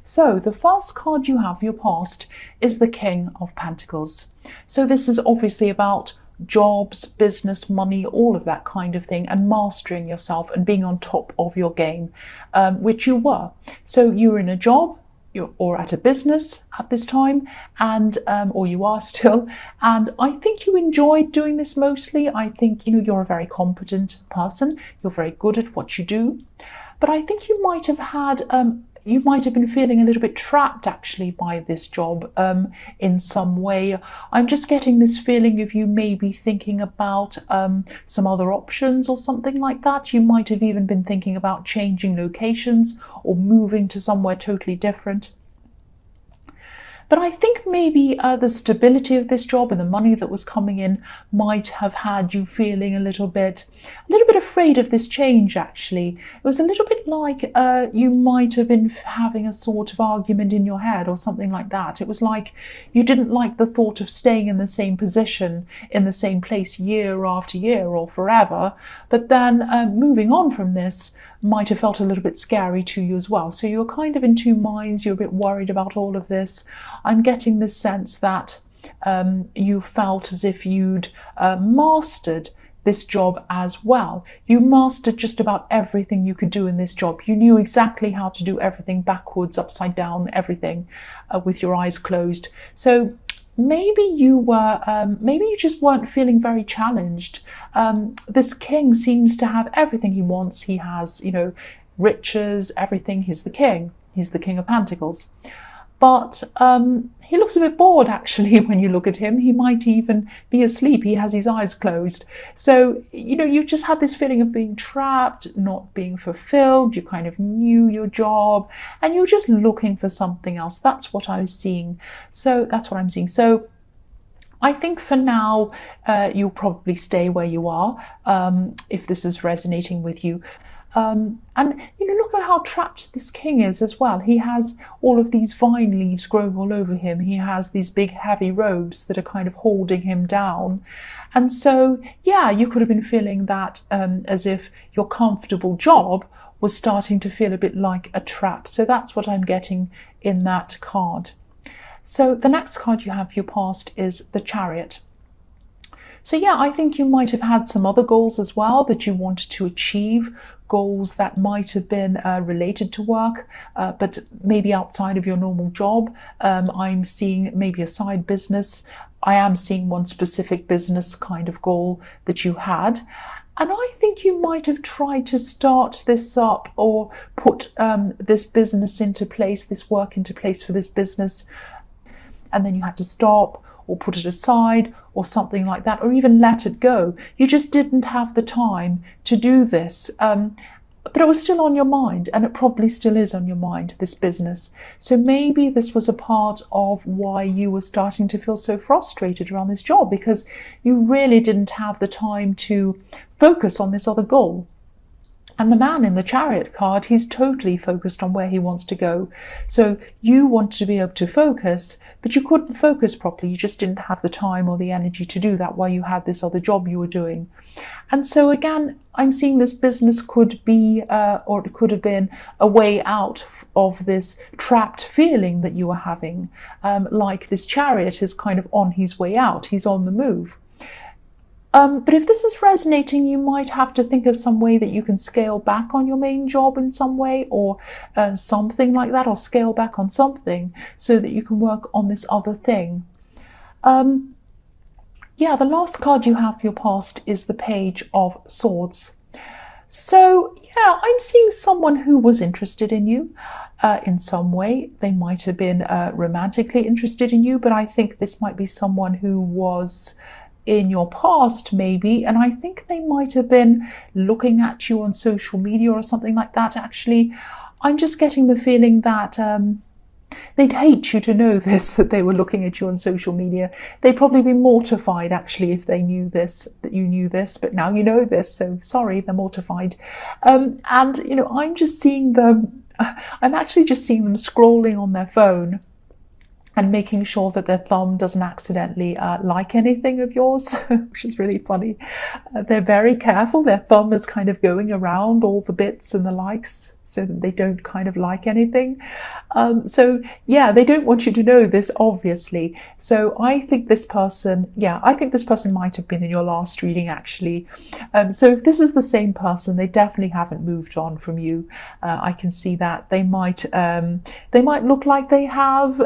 So the first card you have, your past, is the King of Pentacles. So this is obviously about jobs, business, money, all of that kind of thing, and mastering yourself and being on top of your game, which you were. So you were in a job or at a business at this time, and or you are still, and I think you enjoyed doing this mostly. I think you're a very competent person, you're very good at what you do, but I think you might have been feeling a little bit trapped actually by this job in some way. I'm just getting this feeling of you maybe thinking about some other options or something like that. You might have even been thinking about changing locations or moving to somewhere totally different. But I think maybe the stability of this job and the money that was coming in might have had you feeling a little bit afraid of this change, actually. It was a little bit like you might have been having a sort of argument in your head or something like that. It was like you didn't like the thought of staying in the same position, in the same place year after year or forever. But then moving on from this might have felt a little bit scary to you as well. So you're kind of in two minds, you're a bit worried about all of this. I'm getting this sense that you felt as if you'd mastered this job as well. You mastered just about everything you could do in this job. You knew exactly how to do everything backwards, upside down, everything with your eyes closed. So maybe you just weren't feeling very challenged. This king seems to have everything he wants. He has, riches, everything. He's the king. He's the King of Pentacles. But he looks a bit bored, actually, when you look at him. He might even be asleep. He has his eyes closed. So, you just had this feeling of being trapped, not being fulfilled. You kind of knew your job and you're just looking for something else. That's what I was seeing. So that's what I'm seeing. So I think for now, you'll probably stay where you are if this is resonating with you. And look at how trapped this king is as well. He has all of these vine leaves growing all over him. He has these big heavy robes that are kind of holding him down. And so, yeah, you could have been feeling that as if your comfortable job was starting to feel a bit like a trap. So that's what I'm getting in that card. So the next card you have for your past is the Chariot. So yeah, I think you might have had some other goals as well that you wanted to achieve, goals that might have been related to work, but maybe outside of your normal job. I'm seeing maybe a side business. I am seeing one specific business kind of goal that you had. And I think you might have tried to start this up or put this business into place, this work into place for this business, and then you had to stop or put it aside or something like that, or even let it go. You just didn't have the time to do this. But it was still on your mind, and it probably still is on your mind, this business. So maybe this was a part of why you were starting to feel so frustrated around this job, because you really didn't have the time to focus on this other goal. And the man in the Chariot card, he's totally focused on where he wants to go. So you want to be able to focus, but you couldn't focus properly. You just didn't have the time or the energy to do that while you had this other job you were doing. And so again, I'm seeing this business could be, or it could have been, a way out of this trapped feeling that you were having. Like this Chariot is kind of on his way out. He's on the move. But if this is resonating, you might have to think of some way that you can scale back on your main job in some way, or something like that, or scale back on something so that you can work on this other thing. Yeah, the last card you have for your past is the Page of Swords. So yeah, I'm seeing someone who was interested in you in some way. They might have been romantically interested in you, but I think this might be someone who was in your past maybe, and I think they might have been looking at you on social media or something like that. Actually, I'm just getting the feeling that they'd hate you to know this, that they were looking at you on social media. They'd probably be mortified actually if they knew this, that you knew this, but now you know this, so sorry, they're mortified. And I'm just seeing them, I'm actually just seeing them scrolling on their phone and making sure that their thumb doesn't accidentally like anything of yours, which is really funny. They're very careful. Their thumb is kind of going around all the bits and the likes. so that they don't kind of like anything. So yeah, they don't want you to know this, obviously. So I think this person, I think this person might have been in your last reading, actually. So if this is the same person, they definitely haven't moved on from you. I can see that they might look like they have,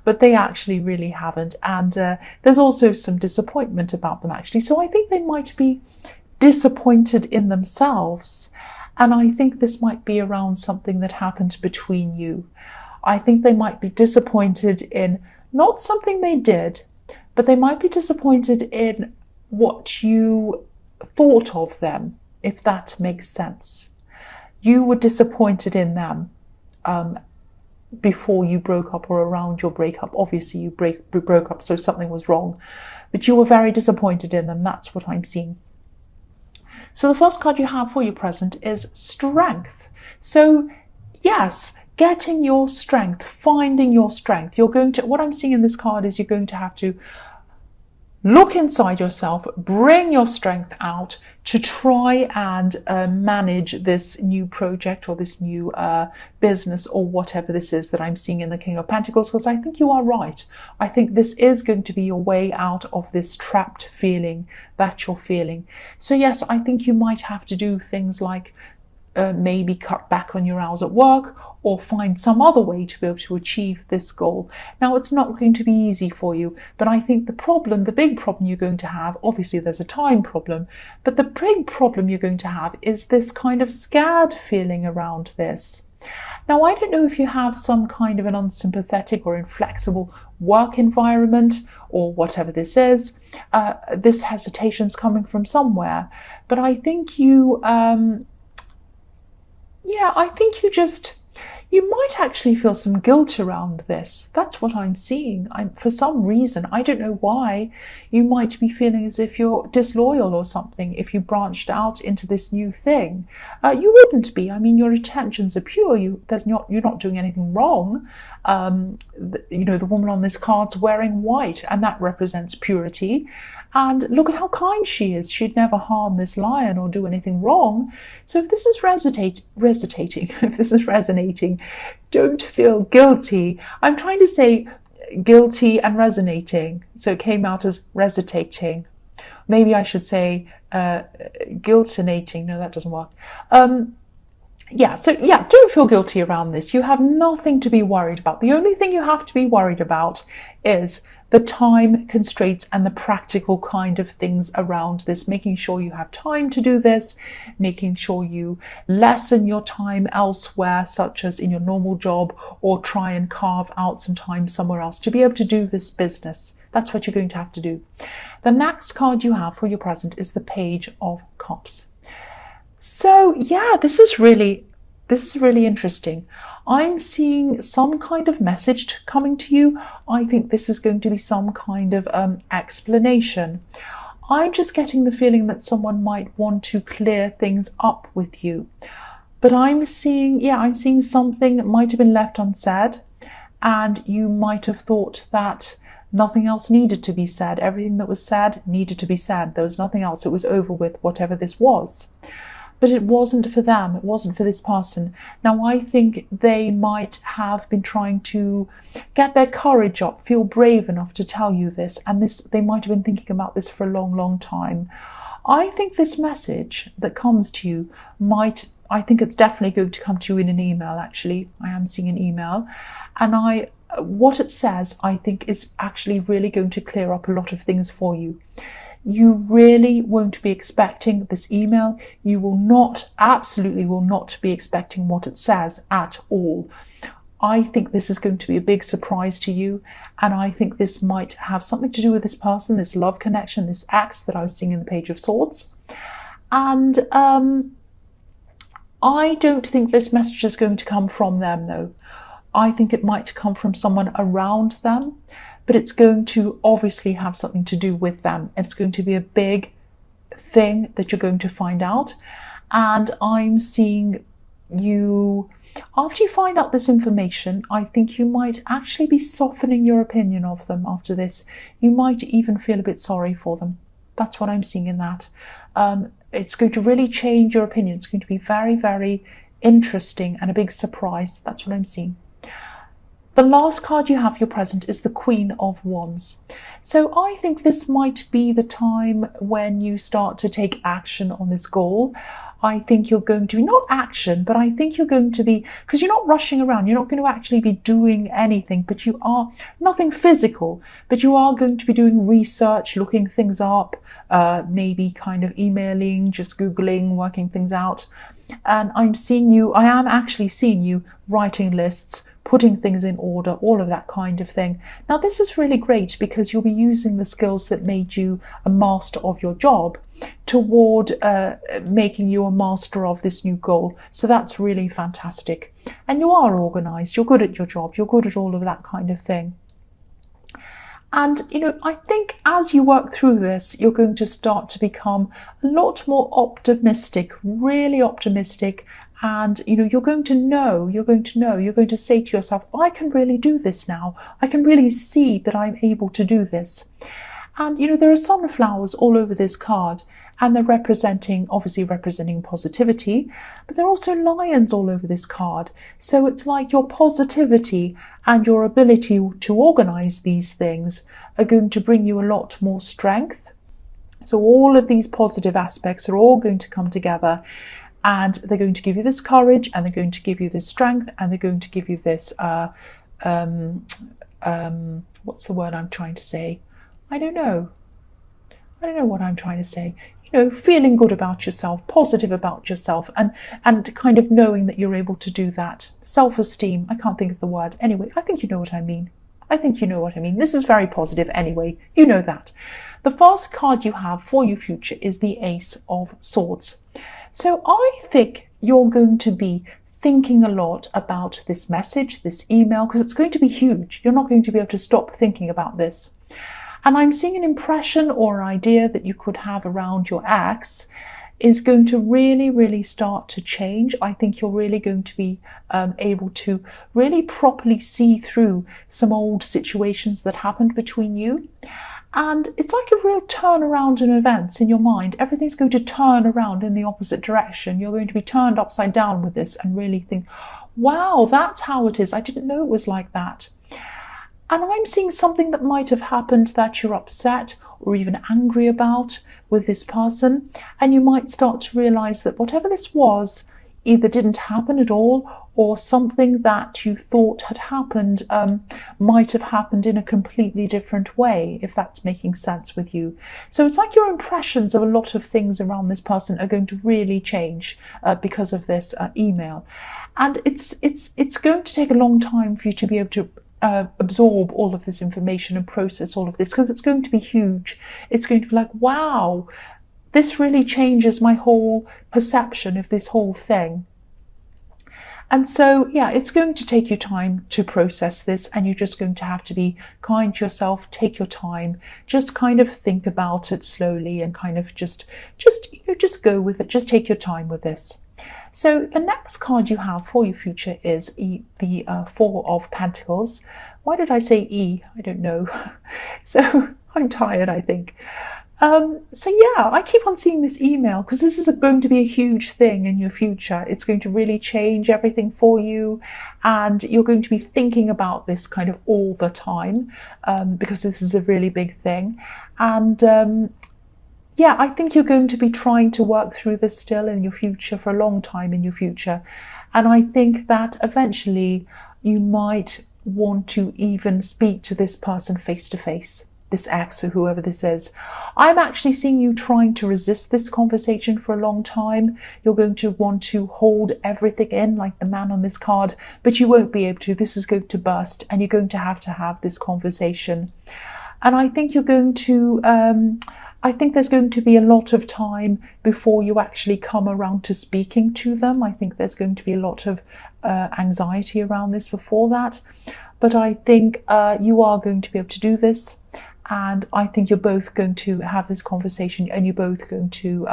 but they actually really haven't. And there's also some disappointment about them, actually. So I think they might be disappointed in themselves. And I think this might be around something that happened between you. I think they might be disappointed in not something they did, but they might be disappointed in what you thought of them, if that makes sense. You were disappointed in them before you broke up or around your breakup. Obviously, you broke up, so something was wrong. But you were very disappointed in them. That's what I'm seeing. So the first card you have for your present is Strength. So yes, getting your strength, finding your strength. What I'm seeing in this card is you're going to have to look inside yourself, bring your strength out to try and manage this new project or this new business or whatever this is that I'm seeing in the King of Pentacles, because I think you are right. I think this is going to be your way out of this trapped feeling that you're feeling. So yes, I think you might have to do things like maybe cut back on your hours at work or find some other way to be able to achieve this goal. Now, it's not going to be easy for you, but I think the big problem you're going to have, obviously there's a time problem, but the big problem you're going to have is this kind of scared feeling around this. Now, I don't know if you have some kind of an unsympathetic or inflexible work environment or whatever this is. This hesitation's coming from somewhere, but I think you might actually feel some guilt around this. That's what I'm seeing. For some reason, I don't know why, you might be feeling as if you're disloyal or something if you branched out into this new thing. You wouldn't be. I mean, your intentions are pure. You're not doing anything wrong. The woman on this card's wearing white, and that represents purity. And look at how kind she is. She'd never harm this lion or do anything wrong. So if this is resonating, don't feel guilty. I'm trying to say guilty and resonating. So it came out as resonating. Maybe I should say guiltinating. No, that doesn't work. Don't feel guilty around this. You have nothing to be worried about. The only thing you have to be worried about is the time constraints and the practical kind of things around this, making sure you have time to do this, making sure you lessen your time elsewhere, such as in your normal job, or try and carve out some time somewhere else to be able to do this business. That's what you're going to have to do. The next card you have for your present is the Page of Cups. So yeah, this is really interesting. I'm seeing some kind of message coming to you. I think this is going to be some kind of explanation. I'm just getting the feeling that someone might want to clear things up with you. But I'm seeing something that might have been left unsaid, and you might have thought that nothing else needed to be said. Everything that was said needed to be said. There was nothing else. It was over with, whatever this was. But it wasn't for them. It wasn't for this person. Now, I think they might have been trying to get their courage up, feel brave enough to tell you this. And they might have been thinking about this for a long, long time. I think this message that comes to you I think it's definitely going to come to you in an email, actually. I am seeing an email. And what it says, I think, is actually really going to clear up a lot of things for you. You really won't be expecting this email. You absolutely will not be expecting what it says at all. I think this is going to be a big surprise to you. And I think this might have something to do with this person, this love connection, this ex that I was seeing in the Page of Swords. And I don't think this message is going to come from them, though. I think it might come from someone around them. But it's going to obviously have something to do with them. It's going to be a big thing that you're going to find out. And I'm seeing you, after you find out this information, I think you might actually be softening your opinion of them after this. You might even feel a bit sorry for them. That's what I'm seeing in that. It's going to really change your opinion. It's going to be very, very interesting and a big surprise. That's what I'm seeing. The last card you have, your present, is the Queen of Wands. So I think this might be the time when you start to take action on this goal. I think you're going to be, not action, but I think you're going to be, because you're not rushing around, you're not going to actually be doing anything, but you are, nothing physical, but you are going to be doing research, looking things up, maybe kind of emailing, just Googling, working things out. And I am actually seeing you writing lists, putting things in order, all of that kind of thing. Now, this is really great because you'll be using the skills that made you a master of your job toward making you a master of this new goal. So that's really fantastic. And you are organized, you're good at your job, you're good at all of that kind of thing. And, I think as you work through this, you're going to start to become a lot more optimistic, really optimistic. And, you're going to say to yourself, I can really do this now. I can really see that I'm able to do this. And, there are sunflowers all over this card. And they're obviously representing positivity, but they're also lions all over this card. So it's like your positivity and your ability to organize these things are going to bring you a lot more strength. So all of these positive aspects are all going to come together, and they're going to give you this courage, and they're going to give you this strength, and they're going to give you this, what's the word I'm trying to say? I don't know what I'm trying to say. Feeling good about yourself, positive about yourself, and kind of knowing that you're able to do that. Self-esteem, I can't think of the word. Anyway, I think you know what I mean. This is very positive anyway. You know that. The first card you have for your future is the Ace of Swords. So I think you're going to be thinking a lot about this message, this email, because it's going to be huge. You're not going to be able to stop thinking about this. And I'm seeing an impression or idea that you could have around your ex is going to really, really start to change. I think you're really going to be able to really properly see through some old situations that happened between you. And it's like a real turnaround in events in your mind. Everything's going to turn around in the opposite direction. You're going to be turned upside down with this and really think, wow, that's how it is. I didn't know it was like that. And I'm seeing something that might have happened that you're upset or even angry about with this person. And you might start to realize that whatever this was either didn't happen at all, or something that you thought had happened might have happened in a completely different way, if that's making sense with you. So it's like your impressions of a lot of things around this person are going to really change because of this email. And it's going to take a long time for you to be able to absorb all of this information and process all of this, because it's going to be huge. It's going to be like, wow, this really changes my whole perception of this whole thing. And so, yeah, it's going to take you time to process this, and you're just going to have to be kind to yourself, take your time, just kind of think about it slowly and kind of just go with it, just take your time with this. So the next card you have for your future is the Four of Pentacles. Why did I say E? I don't know. So I'm tired, I think. So yeah, I keep on seeing this email because this is going to be a huge thing in your future. It's going to really change everything for you, and you're going to be thinking about this kind of all the time because this is a really big thing. And yeah, I think you're going to be trying to work through this still in your future for a long time in your future. And I think that eventually you might want to even speak to this person face to face, this ex or whoever this is. I'm actually seeing you trying to resist this conversation for a long time. You're going to want to hold everything in like the man on this card, but you won't be able to. This is going to burst and you're going to have this conversation. And I think you're going to... I think there's going to be a lot of time before you actually come around to speaking to them. I think there's going to be a lot of anxiety around this before that. But I think you are going to be able to do this. And I think you're both going to have this conversation, and you're both going to...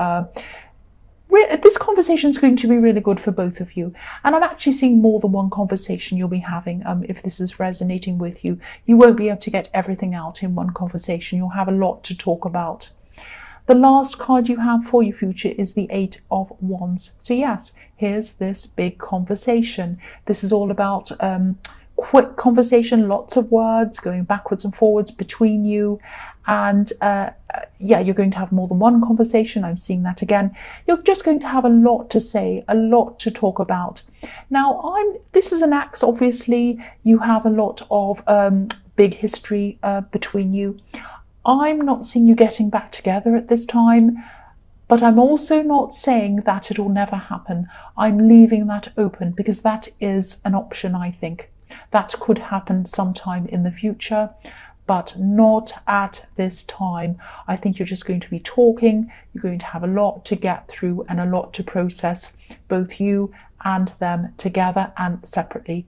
this conversation is going to be really good for both of you. And I'm actually seeing more than one conversation you'll be having if this is resonating with you. You won't be able to get everything out in one conversation. You'll have a lot to talk about. The last card you have for your future is the Eight of Wands. So yes, here's this big conversation. This is all about quick conversation, lots of words going backwards and forwards between you. And yeah, you're going to have more than one conversation. I'm seeing that again. You're just going to have a lot to say, a lot to talk about. Now, this is an axe, obviously. You have a lot of big history between you. I'm not seeing you getting back together at this time, but I'm also not saying that it will never happen. I'm leaving that open because that is an option, I think. That could happen sometime in the future, but not at this time. I think you're just going to be talking. You're going to have a lot to get through and a lot to process, both you and them together and separately.